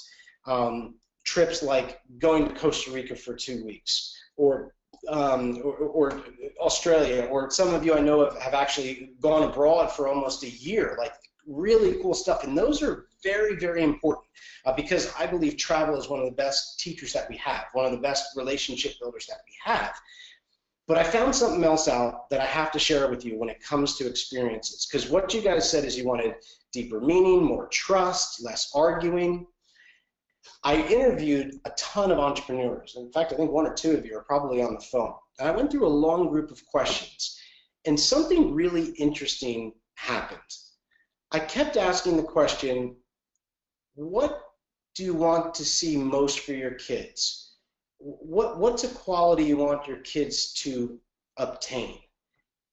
trips like going to Costa Rica for 2 weeks, or Australia, or some of you I know have actually gone abroad for almost a year, like really cool stuff. And those are very, very important because I believe travel is one of the best teachers that we have, one of the best relationship builders that we have. But I found something else out that I have to share with you when it comes to experiences, because what you guys said is you wanted deeper meaning, more trust, less arguing. I interviewed a ton of entrepreneurs. In fact, I think 1 or 2 of you are probably on the phone. And I went through a long group of questions, and something really interesting happened. I kept asking the question, what do you want to see most for your kids? What's a quality you want your kids to obtain?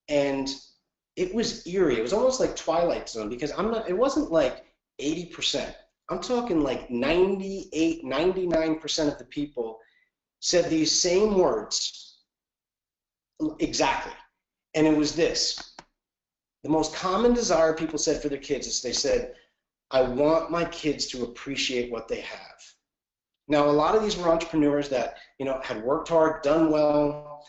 And it was eerie. It was almost like Twilight Zone, because it wasn't like 80%. I'm talking like 98, 99% of the people said these same words exactly. And it was this. The most common desire people said for their kids is they said, I want my kids to appreciate what they have. Now, a lot of these were entrepreneurs that, had worked hard, done well.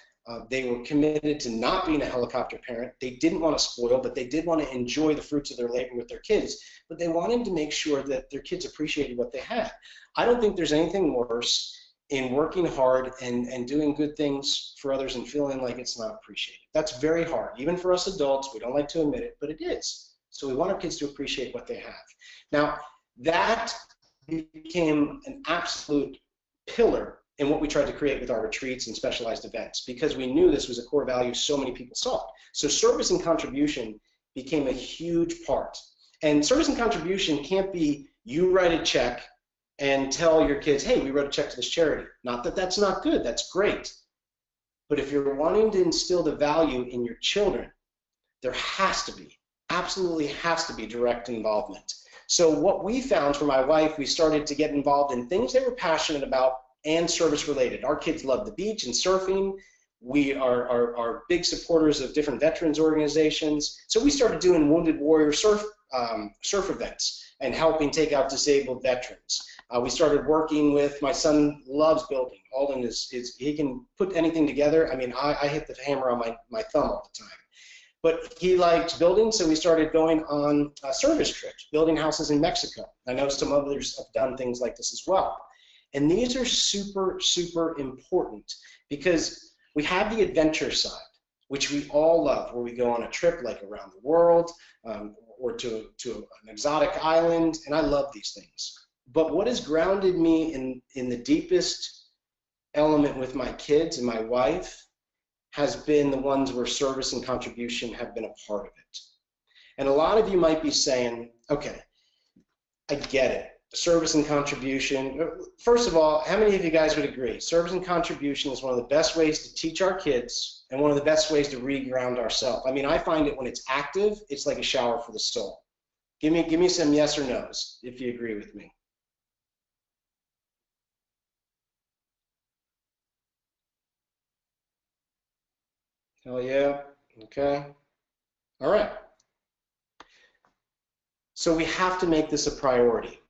They were committed to not being a helicopter parent. They didn't want to spoil, but they did want to enjoy the fruits of their labor with their kids. But they wanted to make sure that their kids appreciated what they had. I don't think there's anything worse in working hard and doing good things for others and feeling like it's not appreciated. That's very hard. Even for us adults, we don't like to admit it, but it is. So we want our kids to appreciate what they have. Now, that became an absolute pillar in what we tried to create with our retreats and specialized events, because we knew this was a core value so many people sought. So service and contribution became a huge part. And service and contribution can't be you write a check and tell your kids, hey, we wrote a check to this charity. Not that that's not good, that's great. But if you're wanting to instill the value in your children, there has to be, absolutely has to be direct involvement. So what we found for my wife, we started to get involved in things they were passionate about and service related. Our kids love the beach and surfing. We are big supporters of different veterans organizations. So we started doing Wounded Warrior surf events and helping take out disabled veterans. We started working with, my son loves building. Alden he can put anything together. I mean, I hit the hammer on my thumb all the time. But he liked building, so we started going on service trips, building houses in Mexico. I know some others have done things like this as well. And these are super, super important because we have the adventure side, which we all love, where we go on a trip like around the world or to an exotic island, and I love these things. But what has grounded me in the deepest element with my kids and my wife has been the ones where service and contribution have been a part of it. And a lot of you might be saying, okay, I get it. Service and contribution. First of all, how many of you guys would agree? Service and contribution is one of the best ways to teach our kids and one of the best ways to reground ourselves. I mean, I find it when it's active, it's like a shower for the soul. Give me some yes or no's if you agree with me. Hell yeah. Okay. All right. So we have to make this a priority.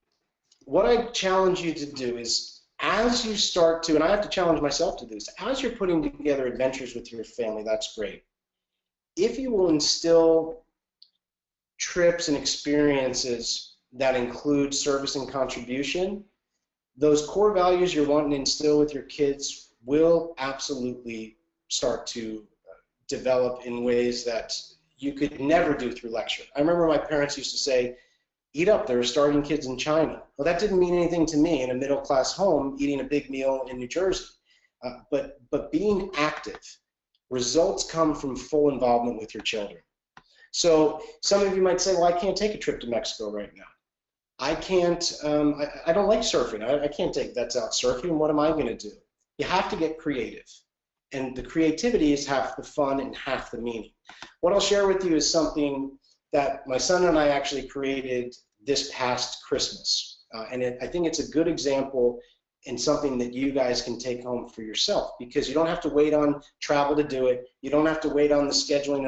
What I challenge you to do is, as you start to, and I have to challenge myself to do this, as you're putting together adventures with your family, that's great. If you will instill trips and experiences that include service and contribution, those core values you're wanting to instill with your kids will absolutely start to develop in ways that you could never do through lecture. I remember my parents used to say, eat up, there are starving kids in China. Well, that didn't mean anything to me in a middle-class home eating a big meal in New Jersey. But being active, results come from full involvement with your children. So some of you might say, well, I can't take a trip to Mexico right now. I can't, I don't like surfing. I can't take vets out surfing. What am I going to do? You have to get creative. And the creativity is half the fun and half the meaning. What I'll share with you is something that my son and I actually created this past Christmas. I think it's a good example and something that you guys can take home for yourself, because you don't have to wait on travel to do it. You don't have to wait on the scheduling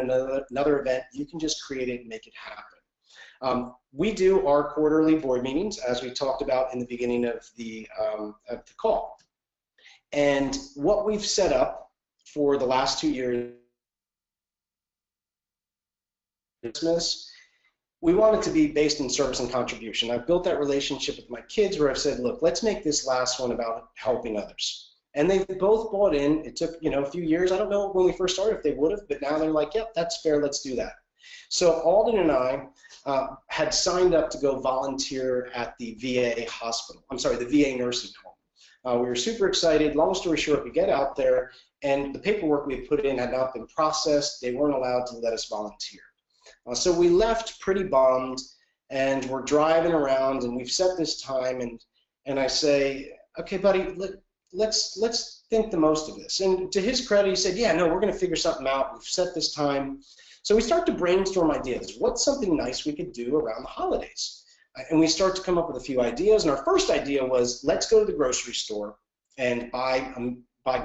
another event. You can just create it and make it happen. We do our quarterly board meetings, as we talked about in the beginning of the call. And what we've set up for the last 2 years, Christmas, we want it to be based in service and contribution. I've built that relationship with my kids where I've said, look, let's make this last one about helping others. And they've both bought in. It took, a few years. I don't know when we first started if they would have, but now they're like, yep, that's fair, let's do that. So Alden and I had signed up to go volunteer at the VA hospital. I'm sorry, the VA nursing home. We were super excited. Long story short, we get out there, and the paperwork we had put in had not been processed. They weren't allowed to let us volunteer. So we left pretty bummed, and we're driving around, and we've set this time, and I say, okay, buddy, let's think the most of this. And to his credit, he said, yeah, no, we're going to figure something out. We've set this time. So we start to brainstorm ideas. What's something nice we could do around the holidays? And we start to come up with a few ideas. And our first idea was, let's go to the grocery store and buy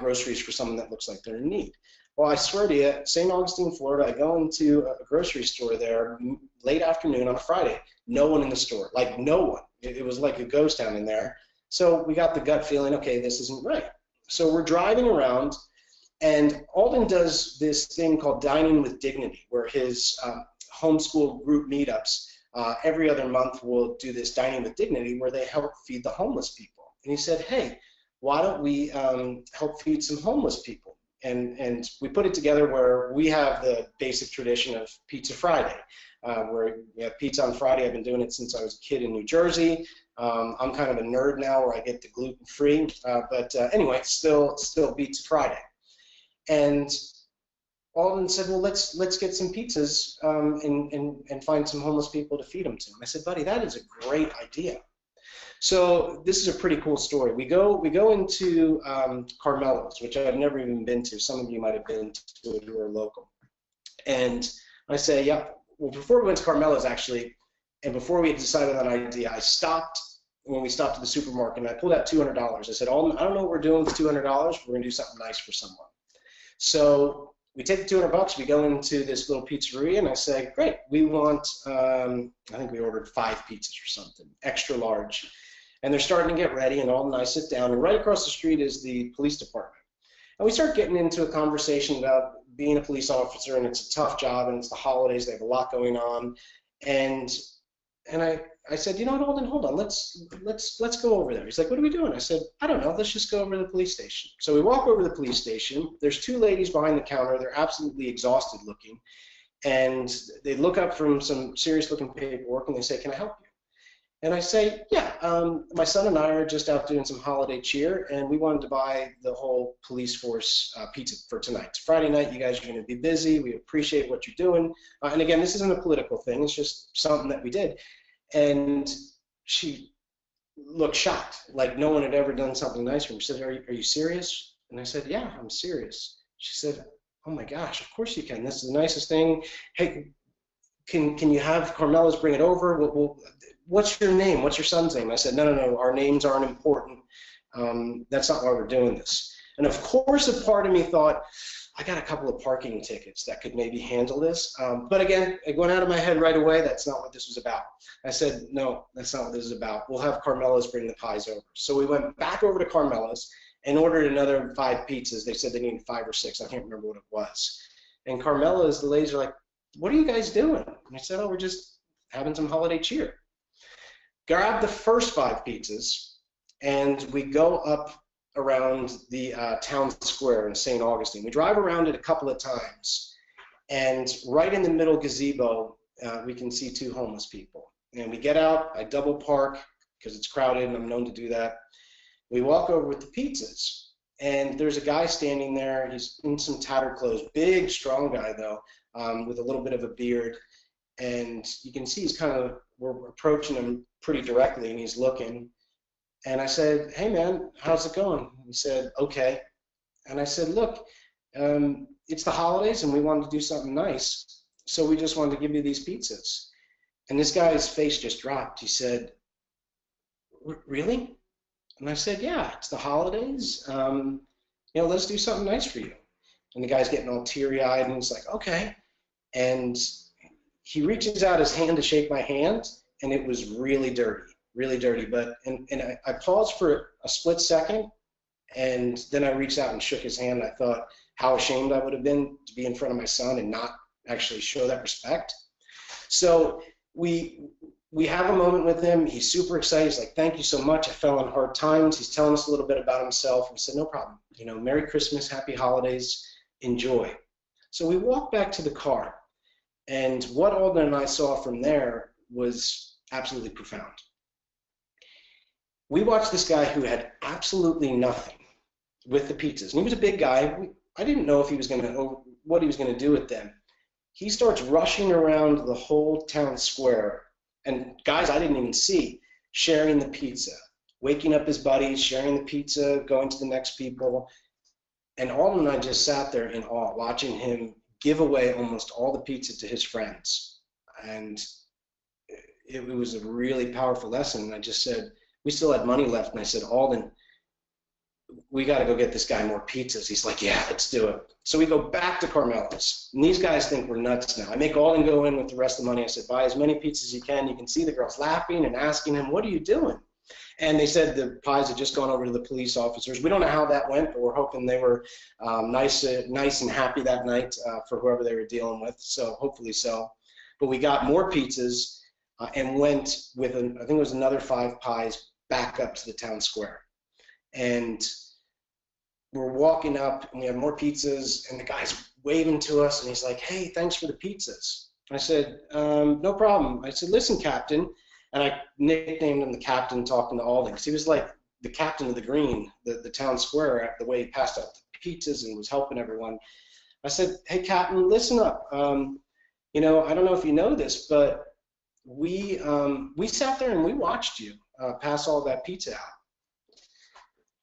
groceries for someone that looks like they're in need. Well, I swear to you, St. Augustine, Florida, I go into a grocery store there late afternoon on a Friday. No one in the store, like no one. It was like a ghost town in there. So we got the gut feeling, okay, this isn't right. So we're driving around, and Alden does this thing called Dining with Dignity, where his homeschool group meetups every other month will do this Dining with Dignity where they help feed the homeless people. And he said, hey, why don't we help feed some homeless people? And we put it together where we have the basic tradition of Pizza Friday, where we have pizza on Friday. I've been doing it since I was a kid in New Jersey. I'm kind of a nerd now where I get the gluten-free, but anyway, still Pizza Friday. And Alden said, well, let's get some pizzas and find some homeless people to feed them to. And I said, buddy, that is a great idea. So this is a pretty cool story. We go into Carmelo's, which I've never even been to. Some of you might have been to it who are local. And I say, yeah, well, before we went to Carmelo's, actually, and before we had decided on an idea, I stopped when we stopped at the supermarket, and I pulled out $200. I said, Alden, I don't know what we're doing with $200. We're going to do something nice for someone. So we take the $200, we go into this little pizzeria, and I say, great, we want, I think we ordered 5 pizzas or something, extra large. And they're starting to get ready, and all and I sit down, and right across the street is the police department. And we start getting into a conversation about being a police officer, and it's a tough job, and it's the holidays, they have a lot going on. And I said, you know what, Alden, hold on, let's go over there. He's like, what are we doing? I said, I don't know, let's just go over to the police station. So we walk over to the police station. There's two ladies behind the counter. They're absolutely exhausted looking. And they look up from some serious looking paperwork, and they say, can I help you? And I say, yeah, my son and I are just out doing some holiday cheer, and we wanted to buy the whole police force pizza for tonight. It's Friday night, you guys are going to be busy, we appreciate what you're doing. And again, this isn't a political thing, it's just something that we did. And she looked shocked, like no one had ever done something nice for me. She said, are you serious? And I said, yeah, I'm serious. She said, oh my gosh, of course you can. This is the nicest thing. Hey, can you have Carmela's bring it over? What's your name? What's your son's name? I said, no, our names aren't important. That's not why we're doing this. And of course, a part of me thought, I got a couple of parking tickets that could maybe handle this. But again, it went out of my head right away. That's not what this was about. I said, no, that's not what this is about. We'll have Carmela's bring the pies over. So we went back over to Carmela's and ordered another 5 pizzas. They said they needed 5 or 6. I can't remember what it was. And Carmela's, the ladies are like, what are you guys doing? And I said, oh, we're just having some holiday cheer. Grab the first 5 pizzas, and we go up around the town square in St. Augustine. We drive around it a couple of times, and right in the middle gazebo, we can see 2 homeless people. And we get out, I double park, because it's crowded, and I'm known to do that. We walk over with the pizzas, and there's a guy standing there. He's in some tattered clothes, big, strong guy, though, with a little bit of a beard. And you can see he's we're approaching him pretty directly, and he's looking. And I said, hey man, how's it going? He said, okay. And I said, look, it's the holidays and we wanted to do something nice, so we just wanted to give you these pizzas. And this guy's face just dropped. He said, really? And I said, yeah, it's the holidays. Let's do something nice for you. And the guy's getting all teary-eyed, and he's like, okay. And he reaches out his hand to shake my hand, and it was really dirty. Really dirty, but I paused for a split second, and then I reached out and shook his hand. I thought how ashamed I would have been to be in front of my son and not actually show that respect. So we have a moment with him. He's super excited. He's like, thank you so much. I fell on hard times. He's telling us a little bit about himself. We said, no problem. Merry Christmas, happy holidays, enjoy. So we walked back to the car, and what Alden and I saw from there was absolutely profound. We watched this guy who had absolutely nothing with the pizzas, and he was a big guy. I didn't know if he was what he was going to do with them. He starts rushing around the whole town square, and guys I didn't even see, sharing the pizza, waking up his buddies, sharing the pizza, going to the next people. And Alden and I just sat there in awe, watching him give away almost all the pizza to his friends. And it was a really powerful lesson. And I just said, we still had money left, and I said, Alden, we got to go get this guy more pizzas. He's like, yeah, let's do it. So we go back to Carmela's, and these guys think we're nuts now. I make Alden go in with the rest of the money. I said, buy as many pizzas as you can. You can see the girls laughing and asking him, what are you doing? And they said the pies had just gone over to the police officers. We don't know how that went, but we're hoping they were nice and happy that night for whoever they were dealing with, so hopefully so. But we got more pizzas and went with, I think it was another 5 pies back up to the town square. And we're walking up, and we have more pizzas, and the guy's waving to us, and he's like, hey, thanks for the pizzas. I said, no problem. I said, listen, Captain. And I nicknamed him the Captain, talking to Alden, because he was like the captain of the green, the town square, the way he passed out the pizzas and was helping everyone. I said, hey, Captain, listen up. I don't know if you know this, but we sat there and we watched you pass all that pizza out.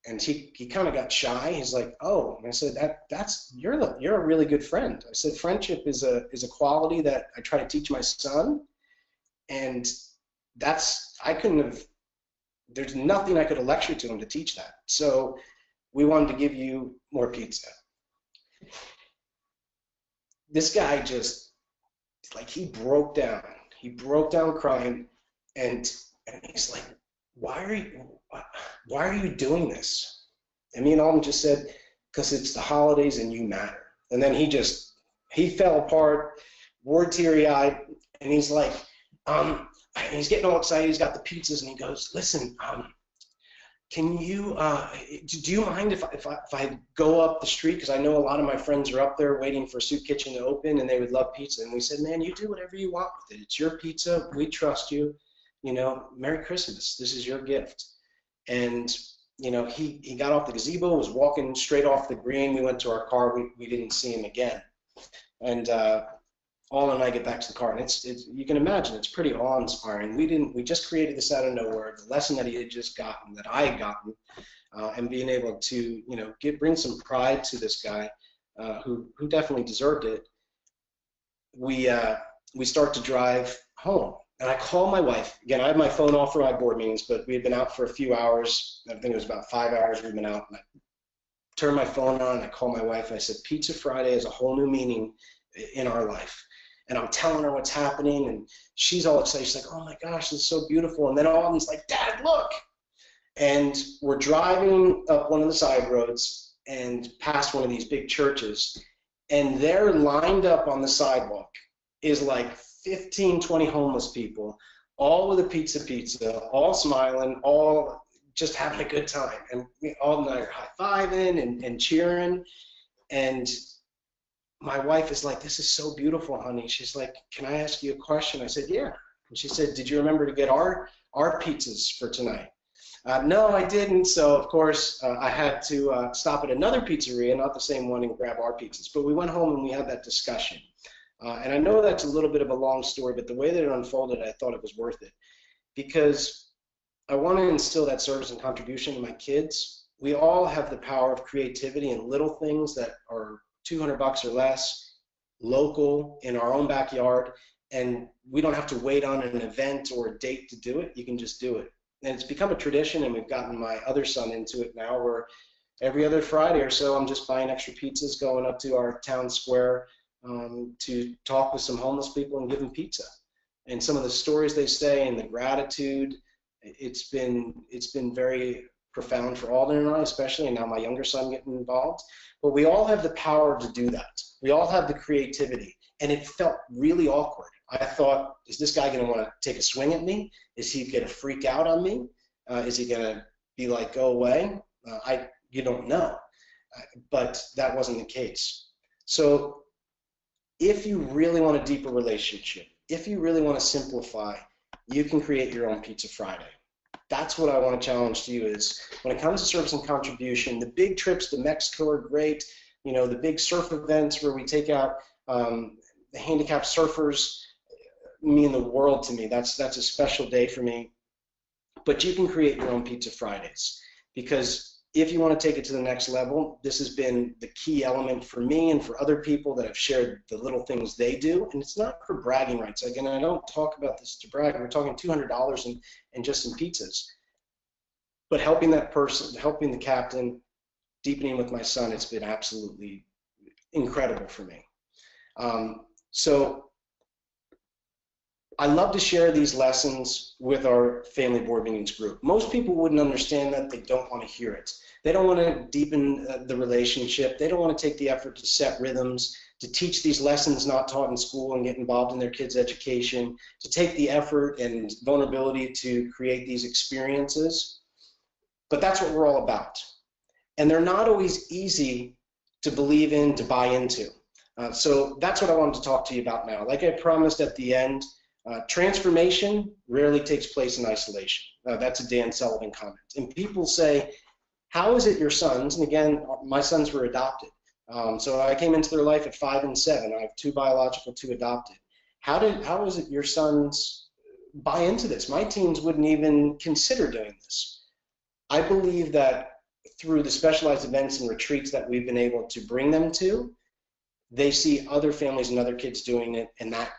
And he kind of got shy. He's like, oh. And I said, you're a really good friend. I said, friendship is a quality that I try to teach my son, and there's nothing I could have lectured to him to teach that. So we wanted to give you more pizza. This guy just, like, he broke down. He broke down crying, and he's like, why are you doing this? And me and Alden just said, because it's the holidays and you matter. And then he fell apart, wore teary-eyed, and he's like, he's getting all excited. He's got the pizzas, and he goes, listen, can you, do you mind if I go up the street? Because I know a lot of my friends are up there waiting for Soup Kitchen to open, and they would love pizza. And we said, man, you do whatever you want with it. It's your pizza. We trust you. You know, Merry Christmas. This is your gift. And, you know, he got off the gazebo, was walking straight off the green. We went to our car. We didn't see him again. And Alden and I get back to the car, and it's you can imagine it's pretty awe-inspiring. We just created this out of nowhere. The lesson that he had just gotten, that I had gotten, and being able to, you know, bring some pride to this guy who definitely deserved it. We start to drive home, and I call my wife. Again, I have my phone off for my board meetings, but we had been out for a few hours. I think it was about 5 hours we've been out. And I turned my phone on, and I called my wife, and I said, Pizza Friday has a whole new meaning in our life. And I'm telling her what's happening, and she's all excited. She's like, oh my gosh, this is so beautiful. And then Alden's like, Dad, look. And we're driving up one of the side roads and past one of these big churches, and there lined up on the sidewalk is like 15, 20 homeless people, all with a pizza, all smiling, all just having a good time. And Alden and I are high-fiving and cheering. And my wife is like, this is so beautiful, honey. She's like, can I ask you a question? I said, yeah. And she said, did you remember to get our pizzas for tonight? No, I didn't. So, of course, I had to stop at another pizzeria, not the same one, and grab our pizzas. But we went home and we had that discussion. And I know that's a little bit of a long story, but the way that it unfolded, I thought it was worth it. Because I want to instill that service and contribution in my kids. We all have the power of creativity and little things that are $200 or less, local, in our own backyard, and we don't have to wait on an event or a date to do it. You can just do it. And it's become a tradition, and we've gotten my other son into it now, where every other Friday or so I'm just buying extra pizzas, going up to our town square to talk with some homeless people and give them pizza. And some of the stories they say and the gratitude, it's been very profound for Alden and I, especially, and now my younger son getting involved. But we all have the power to do that. We all have the creativity, and it felt really awkward. I thought, is this guy going to want to take a swing at me? Is he going to freak out on me? Is he going to be like, go away? You don't know. But that wasn't the case. So if you really want a deeper relationship, if you really want to simplify, you can create your own Pizza Friday. That's what I want to challenge to you is, when it comes to service and contribution, the big trips to Mexico are great. You know, the big surf events where we take out the handicapped surfers mean the world to me. That's a special day for me. But you can create your own Pizza Fridays, because if you want to take it to the next level, this has been the key element for me and for other people that have shared the little things they do. And it's not for bragging rights. Again, I don't talk about this to brag. We're talking $200 and just some pizzas. But helping that person, helping the captain, deepening with my son, it's been absolutely incredible for me. So I love to share these lessons with our family board meetings group. Most people wouldn't understand that. They don't want to hear it. They don't want to deepen the relationship. They don't want to take the effort to set rhythms, to teach these lessons not taught in school and get involved in their kids' education, to take the effort and vulnerability to create these experiences. But that's what we're all about. And they're not always easy to believe in, to buy into. So that's what I wanted to talk to you about now. Like I promised at the end, transformation rarely takes place in isolation. That's a Dan Sullivan comment. And people say, how is it your sons, and again, my sons were adopted. So I came into their life at 5 and 7. I have 2 biological, 2 adopted. How is it your sons buy into this? My teens wouldn't even consider doing this. I believe that through the specialized events and retreats that we've been able to bring them to, they see other families and other kids doing it, and that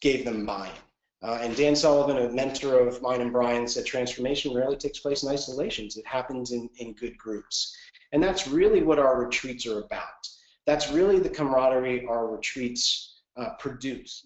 gave them buy-in. And Dan Sullivan, a mentor of mine and Brian, said transformation rarely takes place in isolations. It happens in good groups. And that's really what our retreats are about. That's really the camaraderie our retreats produce.